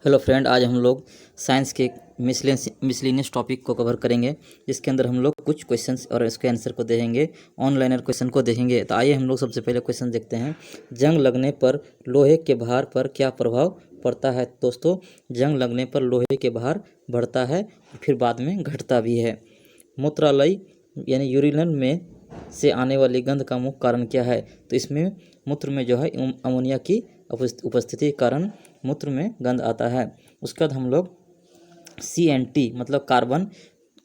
Hello friend, आज हम लोग साइंस के मिसलिनियस टॉपिक को कवर करेंगे, जिसके अंदर हम लोग कुछ क्वेश्चंस और इसके आंसर को देखेंगे, ऑनलाइनर क्वेश्चन को देखेंगे। तो आइए हम लोग सबसे पहले क्वेश्चन देखते हैं। जंग लगने पर लोहे के भार पर क्या प्रभाव पड़ता है? दोस्तों, जंग लगने पर लोहे के भार बढ़ता है, फिर बाद में घटता भी है। मूत्रालय यानी यूरिनल में से आने वाली गंध का मुख्य कारण क्या है? तो इसमें मूत्र में जो है अमोनिया की उपस्थिति के कारण मूत्र में गंध आता है। उसके बाद हम लोग CNT मतलब कार्बन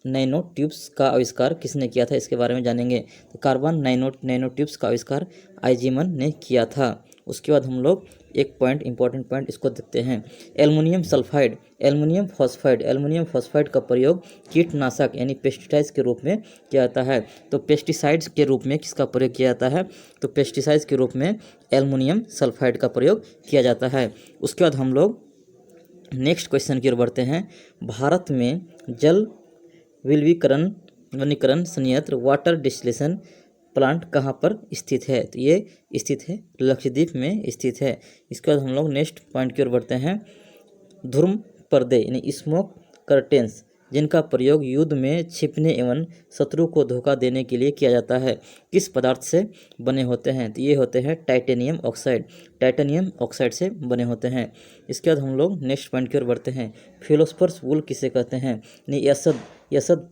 नैनो ट्यूब्स का आविष्कार किसने किया था, इसके बारे में जानेंगे। तो कार्बन नैनो ट्यूब्स का आविष्कार आइजीमन ने किया था। उसके बाद हम लोग एक पॉइंट इंपॉर्टेंट पॉइंट इसको देखते हैं। एल्युमिनियम सल्फाइड, एल्युमिनियम फॉस्फाइड का प्रयोग कीटनाशक यानी पेस्टिसाइड्स के रूप में किया जाता है। तो पेस्टिसाइड्स के रूप में किसका प्रयोग किया जाता है? तो पेस्टिसाइड्स के रूप में एल्युमिनियम सल्फाइड का प्रयोग किया जाता है। उसके बाद हम लोग नेक्स्ट क्वेश्चन की ओर बढ़ते हैं। भारत में जल वनीकरण संयंत्र वाटर डिस्टिलेशन प्लांट कहाँ पर स्थित है? तो ये स्थित है लक्षद्वीप में स्थित है। इसके बाद हम लोग नेक्स्ट पॉइंट की ओर बढ़ते हैं। धूम्र पर्दे यानी स्मोक कर्टेन्स जिनका प्रयोग युद्ध में छिपने एवं शत्रु को धोखा देने के लिए किया जाता है, किस पदार्थ से बने होते हैं? तो ये होते हैं टाइटेनियम ऑक्साइड से बने होते हैं। इसके बाद हम लोग नेक्स्ट पॉइंट की ओर बढ़ते हैं। फिलोस्फर्स वुल किसे कहते हैं? यानी यसद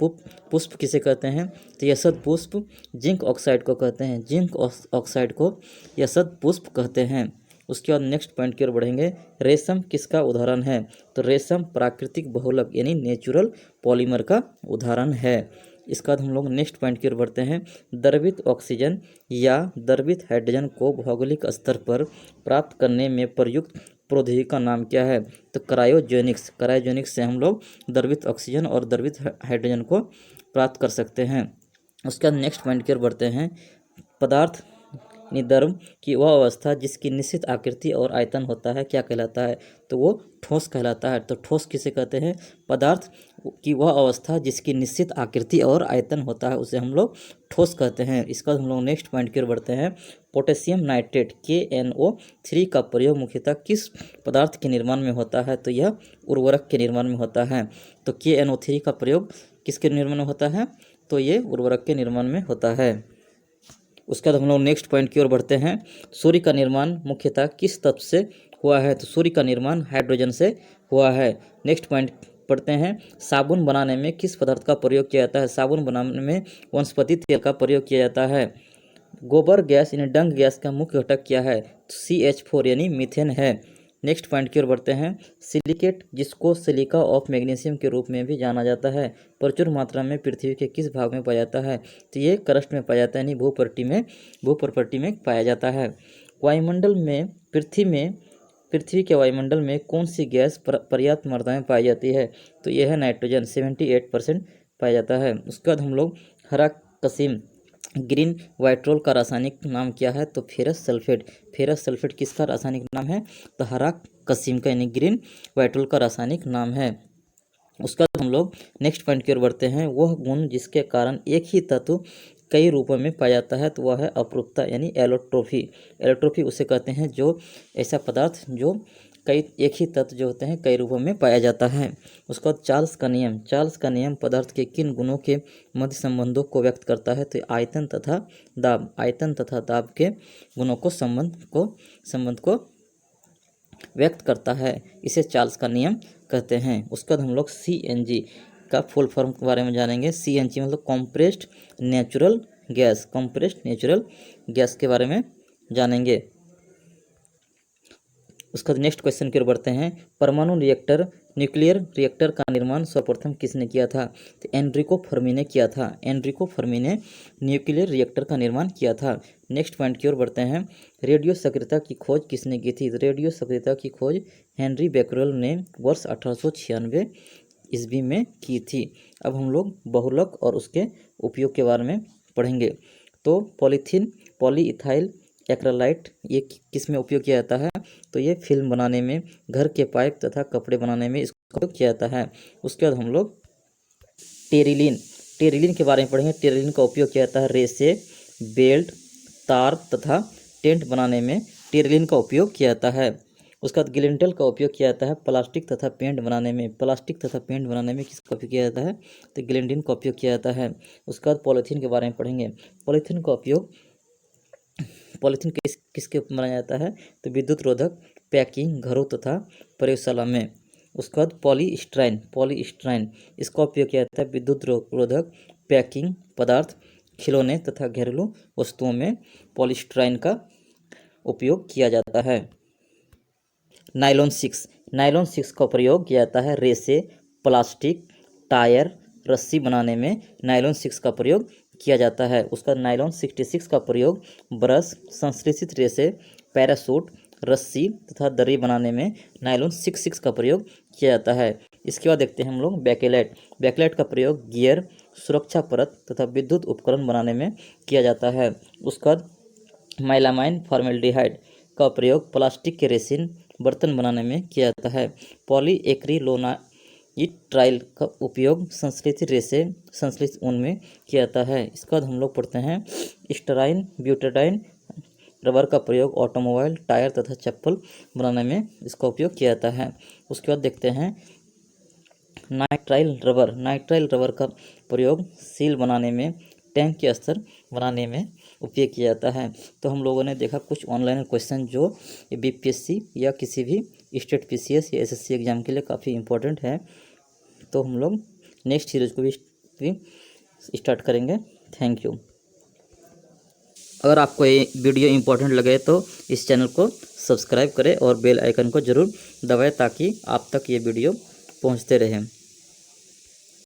पुष्प किसे कहते हैं? तो यसद पुष्प जिंक ऑक्साइड को कहते हैं। जिंक ऑक्साइड को यसद पुष्प कहते हैं। उसके बाद नेक्स्ट पॉइंट की ओर बढ़ेंगे। रेशम किसका उदाहरण है? तो रेशम प्राकृतिक बहुलक यानी नेचुरल पॉलीमर का उदाहरण है। इसके बाद हम लोग नेक्स्ट पॉइंट की ओर बढ़ते हैं। द्रवित ऑक्सीजन या द्रवित हाइड्रोजन को भौगोलिक स्तर पर प्राप्त करने में प्रयुक्त प्रौद्योगिकी का नाम क्या है? तो क्रायोजेनिक्स से हम लोग द्रवित ऑक्सीजन और द्रवित हाइड्रोजन को प्राप्त कर सकते हैं। उसके बाद नेक्स्ट पॉइंट की ओर बढ़ते हैं। पदार्थ द्रव की वह अवस्था जिसकी निश्चित आकृति और आयतन होता है क्या कहलाता है? तो वो ठोस कहलाता है। तो ठोस किसे कहते हैं? पदार्थ की वह अवस्था जिसकी निश्चित आकृति और आयतन होता है उसे हम लोग ठोस कहते हैं। इसका हम लोग नेक्स्ट पॉइंट की ओर बढ़ते हैं। पोटेशियम नाइट्रेट KNO3 का प्रयोग मुख्यतः किस पदार्थ के निर्माण में होता है? तो यह उर्वरक के निर्माण में होता है। तो KNO3 का प्रयोग किसके निर्माण में होता है? तो ये उर्वरक के निर्माण में होता है। उसके बाद हम लोग नेक्स्ट पॉइंट की ओर बढ़ते हैं। सूर्य का निर्माण मुख्यतः किस तत्व से हुआ है? तो सूर्य का निर्माण हाइड्रोजन से हुआ है। नेक्स्ट पॉइंट पढ़ते हैं। साबुन बनाने में किस पदार्थ का प्रयोग किया जाता है? साबुन बनाने में वनस्पति तेल का प्रयोग किया जाता है। गोबर गैस यानी डंग गैस का मुख्य घटक क्या है? तो CH4 यानी मीथेन है। नेक्स्ट पॉइंट की ओर बढ़ते हैं। सिलिकेट जिसको सिलिका ऑफ मैग्नीशियम के रूप में भी जाना जाता है, प्रचुर मात्रा में पृथ्वी के किस भाग में पाया जाता है? तो ये क्रस्ट में पाया जाता है, यानी भूप्रपट्टी में पाया जाता है। वायुमंडल में पृथ्वी के वायुमंडल में कौन सी गैस पर्याप्त मात्रा में पाई जाती है? तो यह है नाइट्रोजन, 78% पाया जाता है। उसके बाद हम लोग हरा कसीम ग्रीन वाइट्रोल का रासायनिक नाम क्या है? तो फेरस सल्फेट किसका रासायनिक नाम है? तो हरा कसीम का यानी ग्रीन वाइट्रोल का रासायनिक नाम है। उसका हम लोग नेक्स्ट पॉइंट की ओर बढ़ते हैं। वह गुण जिसके कारण एक ही तत्व कई रूपों में पाया जाता है, तो वह है अपरूपता यानी एलोट्रोफी उसे कहते हैं, जो ऐसा पदार्थ जो कई एक ही तत्व जो होते हैं कई रूपों में पाया जाता है। उसके बाद चार्ल्स का नियम पदार्थ के किन गुणों के मध्य संबंधों को व्यक्त करता है? तो आयतन तथा दाब के गुणों को संबंध को व्यक्त करता है। इसे चार्ल्स का नियम कहते हैं। उसके बाद हम लोग CNG का फुल फॉर्म के बारे में जानेंगे। CNG मतलब कंप्रेस्ड नेचुरल गैस के बारे में जानेंगे। उसका नेक्स्ट क्वेश्चन की ओर बढ़ते हैं। परमाणु न्यूक्लियर रिएक्टर का निर्माण सर्वप्रथम किसने किया था? तो एनरिको फर्मी ने किया था। न्यूक्लियर रिएक्टर का निर्माण किया था। नेक्स्ट पॉइंट की ओर बढ़ते हैं। रेडियो सक्रियता की खोज किसने की थी? रेडियो सक्रियता की खोज हेनरी बैक्यूरेल ने वर्ष 1896 ईस्वी में की थी। अब हम लोग बहुलक और उसके उपयोग के बारे में पढ़ेंगे। तो पॉलीइथाइल एक्रेलाइट ये किस में उपयोग किया जाता है? तो ये फिल्म बनाने में, घर के पाइप तथा कपड़े बनाने में इसका उपयोग किया जाता है। उसके बाद हम लोग टेरिलिन के बारे में पढ़ेंगे। टेरिलिन का उपयोग किया जाता है रेसे, बेल्ट, तार तथा टेंट बनाने में टेरिलिन का उपयोग किया जाता है। उसके बाद ग्लिंटल का उपयोग किया जाता है प्लास्टिक तथा पेंट बनाने में। प्लास्टिक तथा पेंट बनाने में किसका उपयोग किया जाता है? तो ग्लिंटिन का उपयोग किया जाता है। उसके बाद पॉलीथीन के बारे में पढ़ेंगे। पॉलीथीन का उपयोग, पॉलीथीन किसके बनाया जाता है? तो विद्युत रोधक, पैकिंग, घरों तथा प्रयोगशाला में। उसके बाद पॉलीस्टाइन इसका उपयोग किया जाता है विद्युत रोधक, पैकिंग पदार्थ, खिलौने तथा घरेलू वस्तुओं में पॉलीस्टाइन का उपयोग किया जाता है। नायलॉन 6 का प्रयोग किया जाता है रेसे, प्लास्टिक, टायर, रस्सी बनाने में नायलॉन 6 का प्रयोग किया जाता है। उसका नायलॉन 66 का प्रयोग ब्रश, संश्लेषित रेसे, पैराशूट, रस्सी तथा दरी बनाने में नायलॉन 66 का प्रयोग किया जाता है। इसके बाद देखते हैं हम लोग बैकलाइट का प्रयोग गियर, सुरक्षा परत तथा विद्युत उपकरण बनाने में किया जाता है। उसका बाद मेलामाइन फॉर्मेल्डिहाइड का प्रयोग प्लास्टिक के रेसिन, बर्तन बनाने में किया जाता है। पॉलीएक्रिलोनाइट्राइल का उपयोग संश्लेषित रेसे, संश्लेषित ऊन में किया जाता है। इसके बाद हम लोग पढ़ते हैं स्टराइन ब्यूटेडाइन रबर का प्रयोग ऑटोमोबाइल, टायर तथा चप्पल बनाने में इसका उपयोग किया जाता है। उसके बाद देखते हैं नाइट्राइल रबर का प्रयोग सील बनाने में, टैंक के अस्तर बनाने में उपयोग किया जाता है। तो हम लोगों ने देखा कुछ ऑनलाइन क्वेश्चन जो बीपीएससी या किसी भी स्टेट पीसीएस या एसएससी एग्जाम के लिए काफ़ी इंपॉर्टेंट है। तो हम लोग नेक्स्ट सीरीज को भी स्टार्ट करेंगे। Thank you. अगर आपको ये वीडियो इंपॉर्टेंट लगे तो इस चैनल को सब्सक्राइब करें और बेल आइकन को ज़रूर दबाएं ताकि आप तक ये वीडियो पहुंचते रहें।